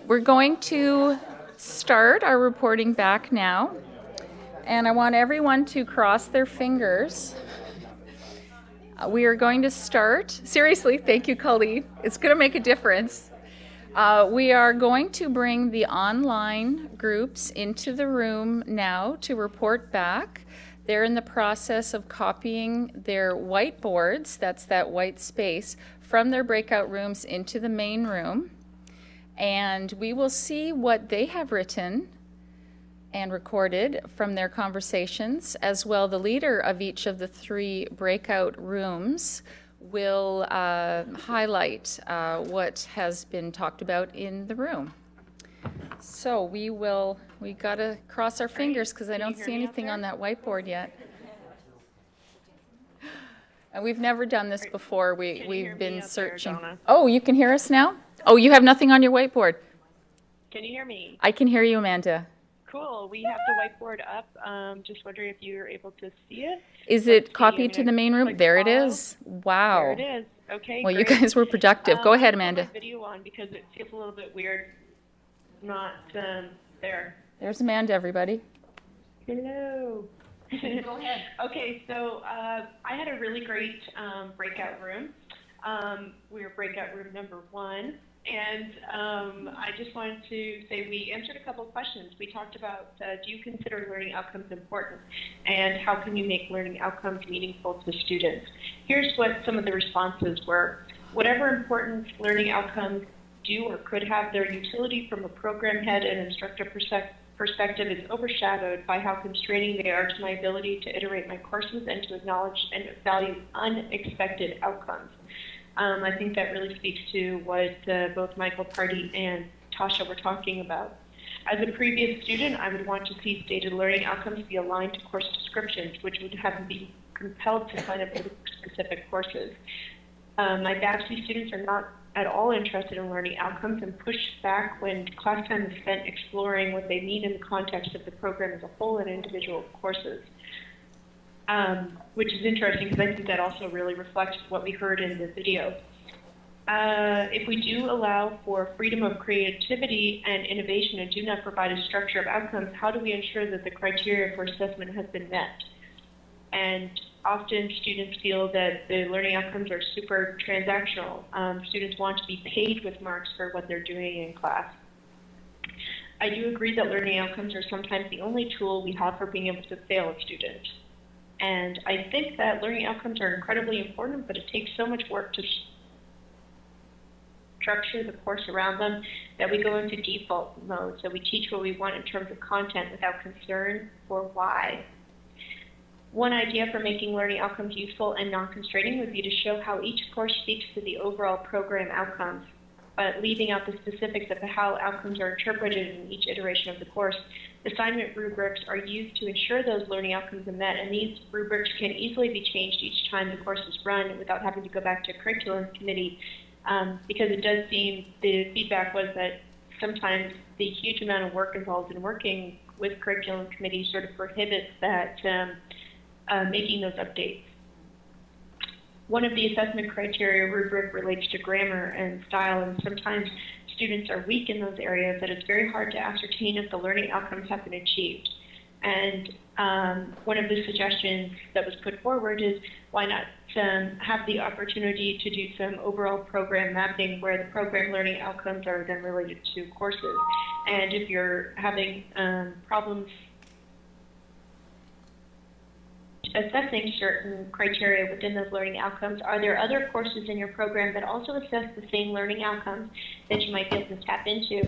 We're going to start our reporting back now, and I want everyone to cross their fingers. We are going to start. Seriously, thank you, Colleen. It's going to make a difference. We are going to bring the online groups into the room now to report back. They're in the process of copying their whiteboards, that's that white space, from their breakout rooms into the main room. And we will see what they have written and recorded from their conversations. As well, the leader of each of the 3 breakout rooms will highlight what has been talked about in the room. So we got to cross our fingers because I don't see anything on that whiteboard yet. And we've never done this before. We've been searching. Oh, you can hear us now? Oh, you have nothing on your whiteboard. Can you hear me? I can hear you, Amanda. Cool. We have the whiteboard up. Just wondering if you're able to see it. Is it copied to the main room? There it is. Wow. There it is. Okay, well, great. You guys were productive. Go ahead, Amanda. I'll put my video on because it feels a little bit weird not there. There's Amanda, everybody. Hello. Go ahead. Okay, so I had a really great breakout room. We were breakout room number 1. And I just wanted to say we answered a couple of questions. We talked about, do you consider learning outcomes important? And how can you make learning outcomes meaningful to students? Here's what some of the responses were. Whatever important learning outcomes do or could have their utility from a program head and instructor perspective is overshadowed by how constraining they are to my ability to iterate my courses and to acknowledge and value unexpected outcomes. I think that really speaks to what both Michael Pardee and Tasha were talking about. As a previous student, I would want to see stated learning outcomes be aligned to course descriptions, which would have me compelled to sign up for specific courses. My BAPC students are not at all interested in learning outcomes and push back when class time is spent exploring what they mean in the context of the program as a whole and individual courses. Which is interesting because I think that also really reflects what we heard in the video. If we do allow for freedom of creativity and innovation and do not provide a structure of outcomes, how do we ensure that the criteria for assessment has been met? And often students feel that the learning outcomes are super transactional. Students want to be paid with marks for what they're doing in class. I do agree that learning outcomes are sometimes the only tool we have for being able to fail a student. And I think that learning outcomes are incredibly important, but it takes so much work to structure the course around them that we go into default mode. So we teach what we want in terms of content without concern for why. One idea for making learning outcomes useful and non-constraining would be to show how each course speaks to the overall program outcomes, but leaving out the specifics of how outcomes are interpreted in each iteration of the course. Assignment rubrics are used to ensure those learning outcomes are met, and these rubrics can easily be changed each time the course is run without having to go back to a curriculum committee, because it does seem, the feedback was that sometimes the huge amount of work involved in working with curriculum committees sort of prohibits that making those updates. One of the assessment criteria rubric relates to grammar and style, and sometimes students are weak in those areas that it's very hard to ascertain if the learning outcomes have been achieved. And one of the suggestions that was put forward is why not have the opportunity to do some overall program mapping where the program learning outcomes are then related to courses. And if you're having problems assessing certain criteria within those learning outcomes, are there other courses in your program that also assess the same learning outcomes that you might be able to tap into?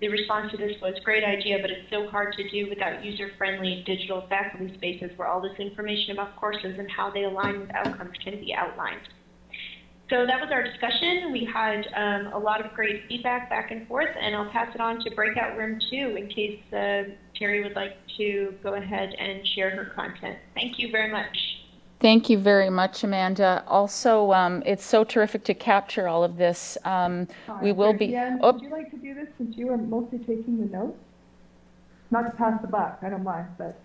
The response to this was, great idea, but it's so hard to do without user-friendly digital faculty spaces where all this information about courses and how they align with outcomes can be outlined. So that was our discussion. We had a lot of great feedback back and forth, and I'll pass it on to breakout room 2 in case Terry would like to go ahead and share her content. Thank you very much. Thank you very much, Amanda. Also, it's so terrific to capture all of this. We will be... Would you like to do this since you are mostly taking the notes? Not to pass the buck, I don't mind, but...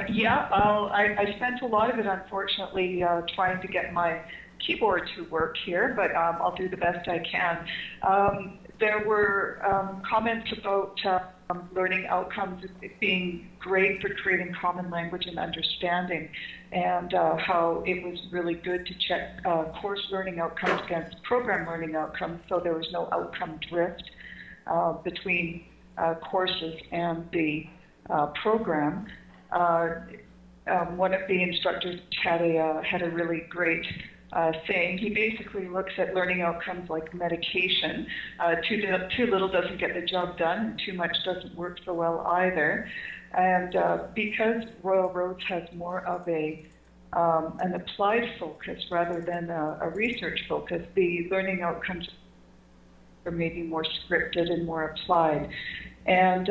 Yeah, I spent a lot of it, unfortunately, trying to get my keyboard to work here, but I'll do the best I can. There were comments about learning outcomes being great for creating common language and understanding, and how it was really good to check course learning outcomes against program learning outcomes, so there was no outcome drift between courses and the program. One of the instructors had a really great saying. He basically looks at learning outcomes like medication. Too little doesn't get the job done, and too much doesn't work so well either. And because Royal Roads has more of an applied focus rather than a research focus, the learning outcomes are maybe more scripted and more applied. And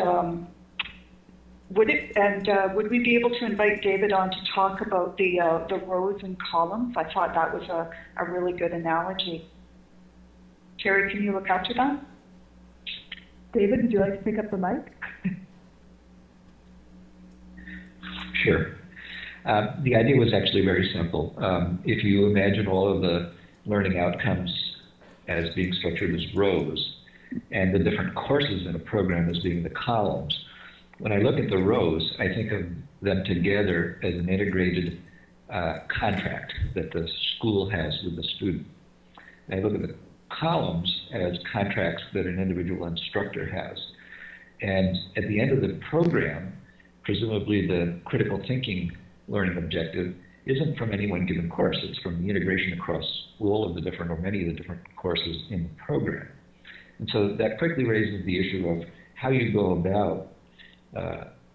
would we be able to invite David on to talk about the rows and columns? I thought that was a really good analogy. Terry, can you look after that? David, would you like to pick up the mic? Sure. The idea was actually very simple. If you imagine all of the learning outcomes as being structured as rows, and the different courses in a program as being the columns, when I look at the rows, I think of them together as an integrated contract that the school has with the student. And I look at the columns as contracts that an individual instructor has. And at the end of the program, presumably the critical thinking learning objective isn't from any one given course. It's from the integration across all of the different, or many of the different courses in the program. And so that quickly raises the issue of how you go about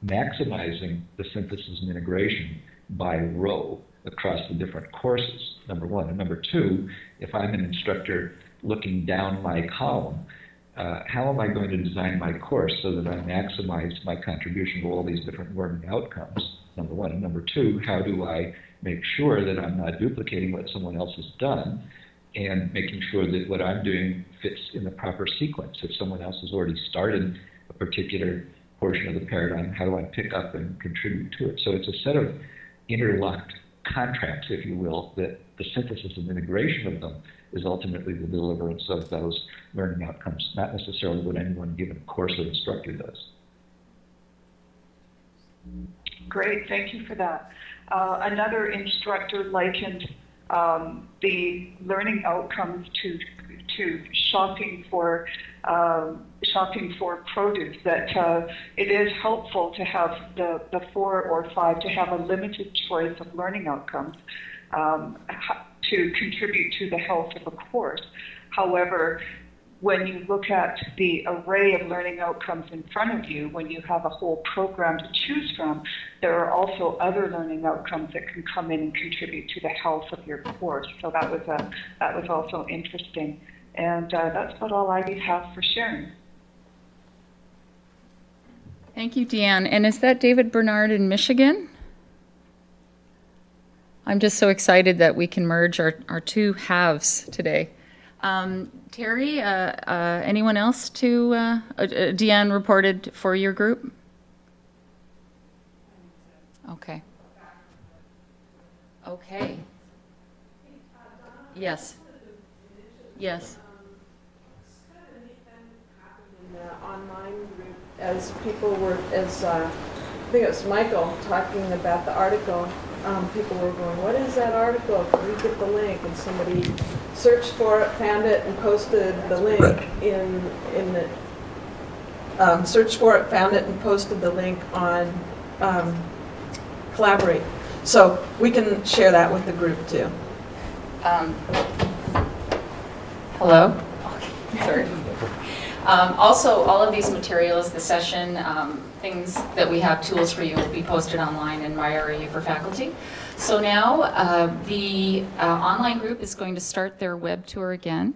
maximizing the synthesis and integration by row across the different courses, number one. And number two, if I'm an instructor looking down my column, how am I going to design my course so that I maximize my contribution to all these different learning outcomes, number one. And number two, how do I make sure that I'm not duplicating what someone else has done and making sure that what I'm doing fits in the proper sequence? If someone else has already started a particular portion of the paradigm, how do I pick up and contribute to it? So it's a set of interlocked contracts, if you will, that the synthesis and integration of them is ultimately the deliverance of those learning outcomes, not necessarily what any one given course or instructor does. Great, thank you for that. Another instructor likened the learning outcomes to shopping for produce, that it is helpful to have the 4 or 5 to have a limited choice of learning outcomes to contribute to the health of a course. However, when you look at the array of learning outcomes in front of you, when you have a whole program to choose from, there are also other learning outcomes that can come in and contribute to the health of your course. So that was also interesting. And that's about all I have for sharing. Thank you, Deanne. And is that David Bernard in Michigan? I'm just so excited that we can merge our two halves today. Terry, anyone else to, Deanne reported for your group? Okay. Okay. Yes. Yes. In the online group, as people were, I think it was Michael talking about the article, people were going, what is that article? Can we get the link? And somebody searched for it, found it, and posted the link in the, searched for it, found it, and posted the link on Collaborate. So we can share that with the group too. Hello? Okay, sorry. Also, all of these materials, the session, things that we have, tools for you, will be posted online in My RAU for Faculty. So now the online group is going to start their web tour again,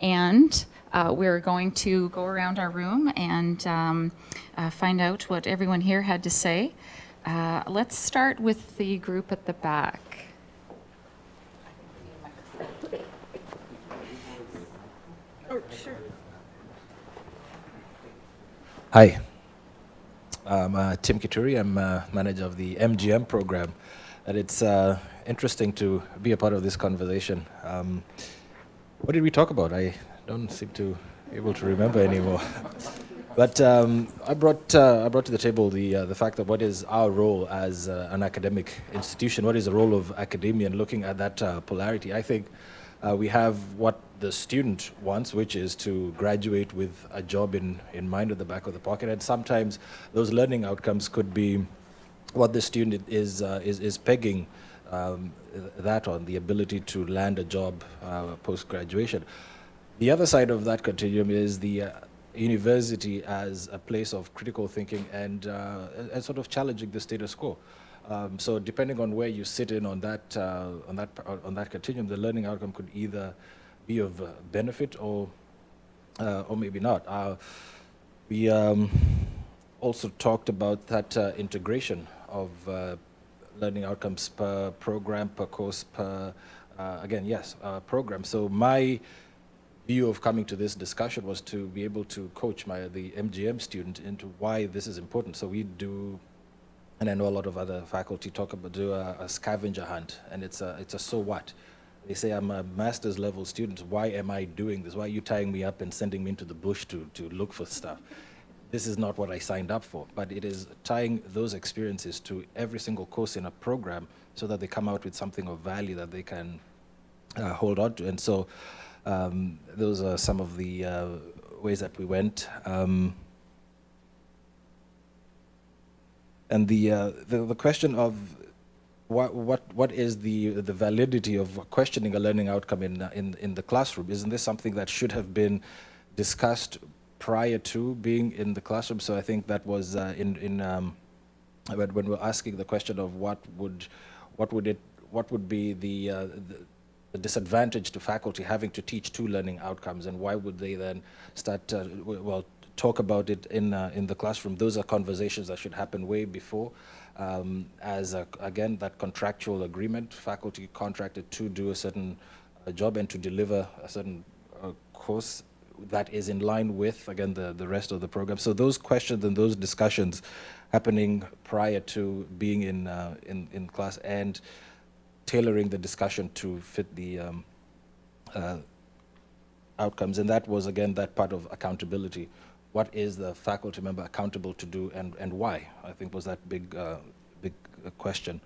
and we're going to go around our room and find out what everyone here had to say. Let's start with the group at the back. Oh, sure. Hi, I'm Tim Kituri. I'm manager of the MGM program. And it's interesting to be a part of this conversation. What did we talk about? I don't seem to be able to remember anymore. But I brought to the table the fact that what is our role as an academic institution? What is the role of academia, and looking at that polarity? I think we have what the student wants, which is to graduate with a job in mind at the back of the pocket, and sometimes those learning outcomes could be what the student is pegging that on, the ability to land a job post-graduation. The other side of that continuum is the university as a place of critical thinking and sort of challenging the status quo. So depending on where you sit in on that continuum, the learning outcome could either be of benefit or maybe not. We also talked about that integration of learning outcomes per program, per course, per program. So my view of coming to this discussion was to be able to coach the MGM student into why this is important. So we do, and I know a lot of other faculty do a scavenger hunt, and it's a so what. They say, I'm a master's level student, why am I doing this? Why are you tying me up and sending me into the bush to look for stuff? This is not what I signed up for, but it is tying those experiences to every single course in a program so that they come out with something of value that they can hold on to. And so those are some of the ways that we went. And the question of what is the validity of questioning a learning outcome in the classroom? Isn't this something that should have been discussed prior to being in the classroom? So I think that was when we're asking the question of what would be the disadvantage to faculty having to teach two learning outcomes, and why would they then start talk about it in the classroom? Those are conversations that should happen way before. Again, that contractual agreement, faculty contracted to do a certain job and to deliver a certain course that is in line with, again, the rest of the program. So those questions and those discussions happening prior to being in class, and tailoring the discussion to fit the outcomes. And that was, again, that part of accountability. What is the faculty member accountable to do, and why? I think was that big question.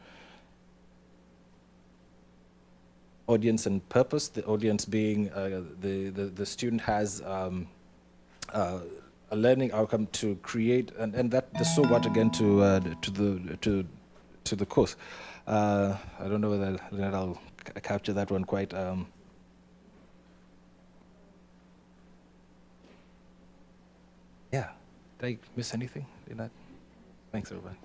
Audience and purpose. The audience being the student has a learning outcome to create, and that the so what again to the course. I don't know whether I'll capture that one quite. Yeah, did I miss anything in that? Thanks, everybody.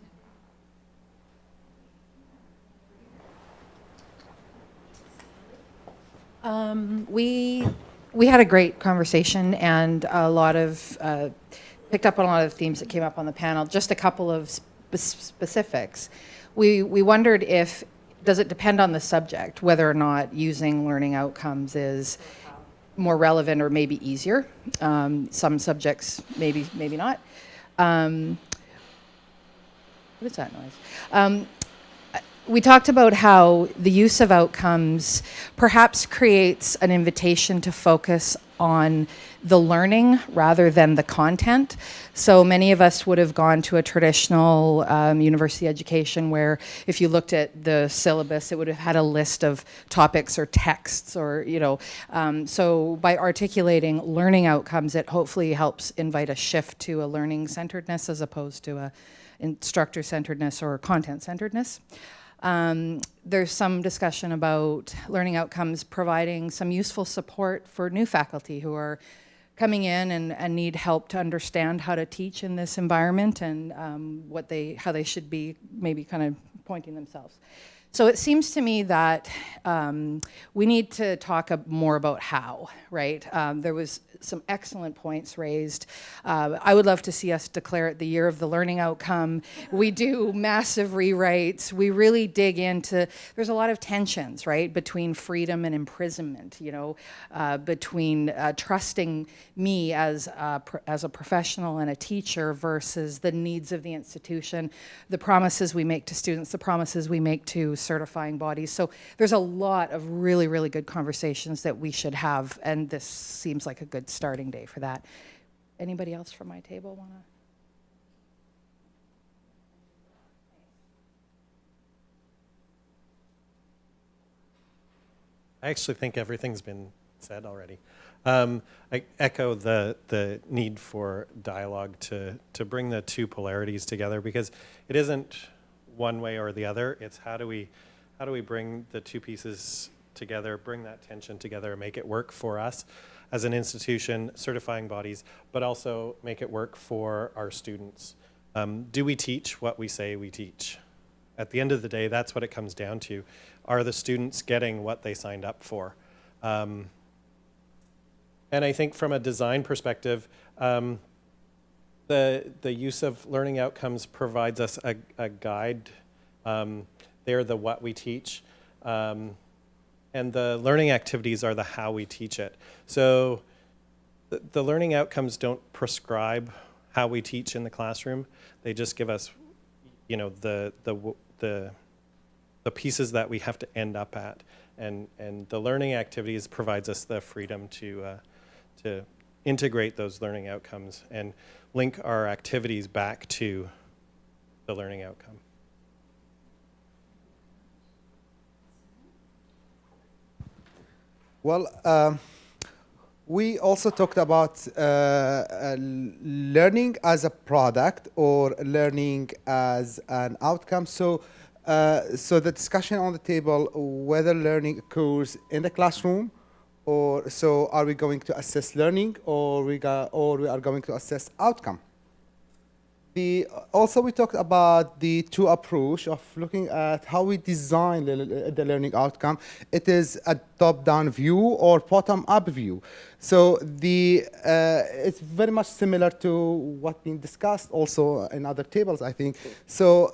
We had a great conversation, and a lot of picked up on a lot of themes that came up on the panel. Just a couple of specifics. We wondered if does it depend on the subject whether or not using learning outcomes is more relevant or maybe easier. Some subjects maybe not. What is that noise? We talked about how the use of outcomes perhaps creates an invitation to focus on the learning rather than the content. So many of us would have gone to a traditional university education where if you looked at the syllabus, it would have had a list of topics or texts or, so by articulating learning outcomes, it hopefully helps invite a shift to a learning centeredness as opposed to a instructor centeredness or content centeredness. There's some discussion about learning outcomes providing some useful support for new faculty who are coming in and need help to understand how to teach in this environment and how they should be maybe kind of pointing themselves. So it seems to me that we need to talk more about how, right? There was some excellent points raised. I would love to see us declare it the year of the learning outcome. We do massive rewrites. We really dig into, there's a lot of tensions, right? Between freedom and imprisonment, between trusting me as a professional and a teacher versus the needs of the institution, the promises we make to students, the promises we make to certifying bodies. So there's a lot of really, really good conversations that we should have, and this seems like a good starting day for that. Anybody else from my table want to? I actually think everything's been said already. I echo the need for dialogue to bring the two polarities together, because it isn't one way or the other. It's how do we bring the two pieces together, bring that tension together, and make it work for us as an institution, certifying bodies, but also make it work for our students. Do we teach what we say we teach? At the end of the day, that's what it comes down to. Are the students getting what they signed up for? And I think from a design perspective, the use of learning outcomes provides us a guide. They're the what we teach. And the learning activities are the how we teach it. So the learning outcomes don't prescribe how we teach in the classroom. They just give us, you know, the pieces that we have to end up at, and the learning activities provides us the freedom to integrate those learning outcomes and link our activities back to the learning outcome. Well, we also talked about learning as a product or learning as an outcome. So the discussion on the table, whether learning occurs in the classroom, or so are we going to assess learning, or we are going to assess outcome. Also, we talked about the two approach of looking at how we design the learning outcome. It is a top-down view or bottom-up view. So it's very much similar to what's been discussed also in other tables, I think. So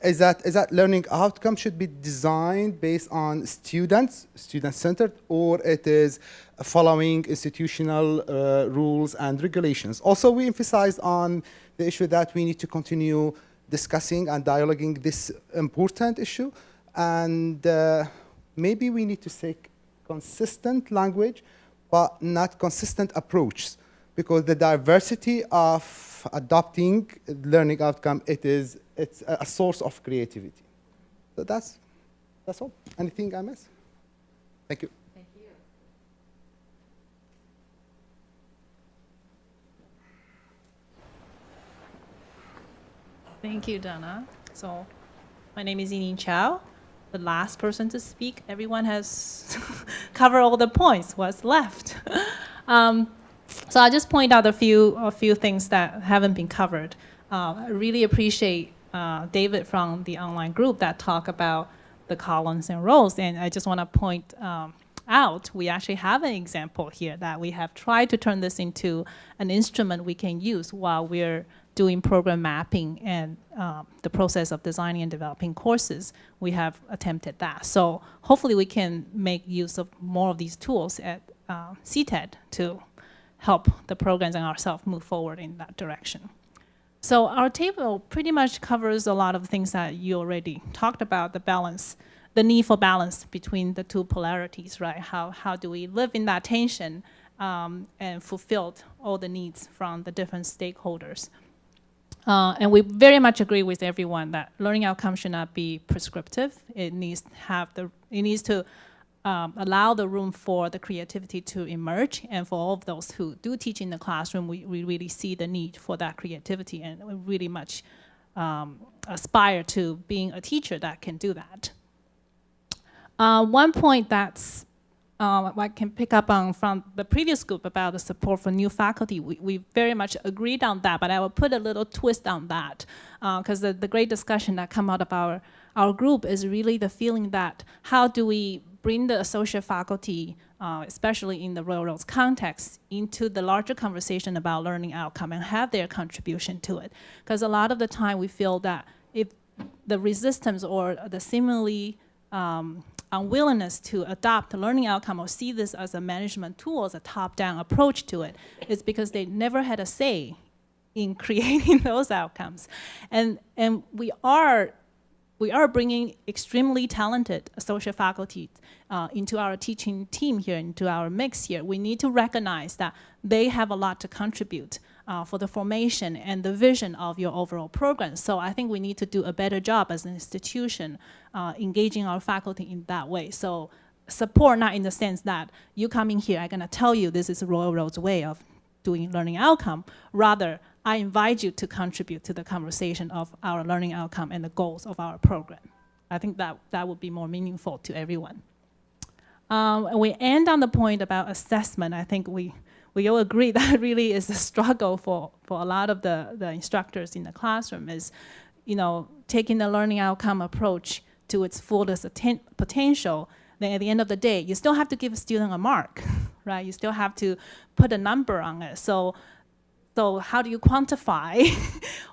is that learning outcome should be designed based on student-centered, or it is following institutional rules and regulations. Also, we emphasized on the issue that we need to continue discussing and dialoguing this important issue, and maybe we need to take consistent language, but not consistent approaches, because the diversity of adopting learning outcome, it's a source of creativity. So that's all. Anything I missed? Thank you. Thank you, Donna. So my name is Yining Chow, the last person to speak. Everyone has covered all the points. What's left? So I'll just point out a few things that haven't been covered. I really appreciate David from the online group that talk about the columns and rows, and I just want to point out we actually have an example here that we have tried to turn this into an instrument we can use while we're doing program mapping and the process of designing and developing courses. We have attempted that. So hopefully we can make use of more of these tools at CTET to help the programs and ourselves move forward in that direction. So our table pretty much covers a lot of things that you already talked about, the balance, the need for balance between the two polarities, right? How do we live in that tension and fulfill all the needs from the different stakeholders? And we very much agree with everyone that learning outcomes should not be prescriptive. It needs to allow the room for the creativity to emerge, and for all of those who do teach in the classroom, we really see the need for that creativity, and we really much aspire to being a teacher that can do that. One point that's I can pick up on from the previous group about the support for new faculty. We very much agreed on that, but I will put a little twist on that, because the great discussion that come out of our group is really the feeling that how do we bring the associate faculty, especially in the railroads context, into the larger conversation about learning outcome and have their contribution to it. Because a lot of the time we feel that if the resistance or the seemingly unwillingness to adopt the learning outcome or see this as a management tool, as a top-down approach to it, is because they never had a say in creating those outcomes. And we we are bringing extremely talented associate faculty into our teaching team here, into our mix here. We need to recognize that they have a lot to contribute for the formation and the vision of your overall program. So I think we need to do a better job as an institution engaging our faculty in that way. So support not in the sense that you coming here, I'm gonna tell you this is Royal Road's way of doing learning outcome. Rather, I invite you to contribute to the conversation of our learning outcome and the goals of our program. I think that would be more meaningful to everyone. And we end on the point about assessment. I think we all agree that really is a struggle for a lot of the instructors in the classroom is, taking the learning outcome approach to its fullest potential. Then at the end of the day, you still have to give a student a mark, right? You still have to put a number on it. So how do you quantify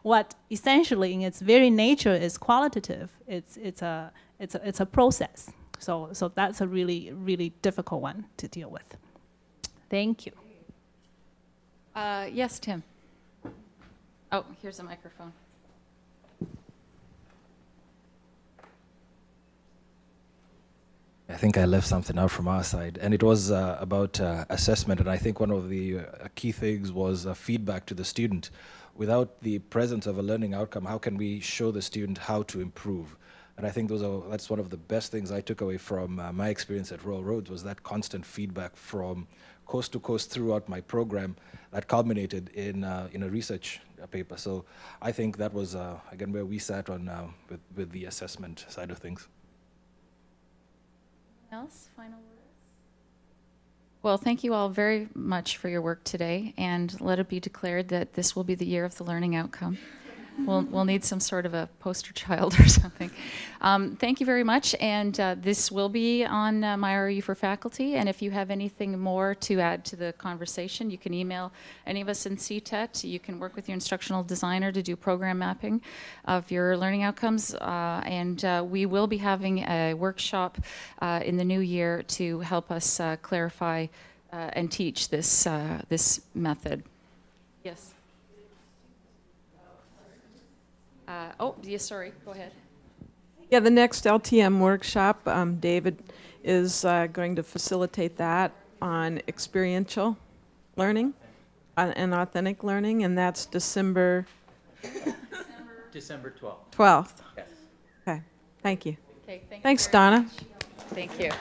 what essentially in its very nature is qualitative? It's a process. So that's a really, really difficult one to deal with. Thank you. Yes, Tim. Oh, here's a microphone. I think I left something out from our side, and it was about assessment. And I think one of the key things was feedback to the student. Without the presence of a learning outcome, how can we show the student how to improve? And I think that's one of the best things I took away from my experience at Royal Roads was that constant feedback from coast to coast throughout my program that culminated in a research paper. So I think that was, again, where we sat on with the assessment side of things. Else? Final words? Well, thank you all very much for your work today, and let it be declared that this will be the year of the learning outcome. We'll need some sort of a poster child or something. Thank you very much, and this will be on MyRU for faculty, and if you have anything more to add to the conversation, you can email any of us in CTET. You can work with your instructional designer to do program mapping of your learning outcomes, and we will be having a workshop in the new year to help us clarify and teach this, this method. Yes. Yes, sorry, go ahead. Yeah, the next LTM workshop, David is going to facilitate that on experiential learning and authentic learning, and that's December 12th. 12th. Yes. Okay, thank you. Okay, thank you Thanks, very Donna. much. Thank you.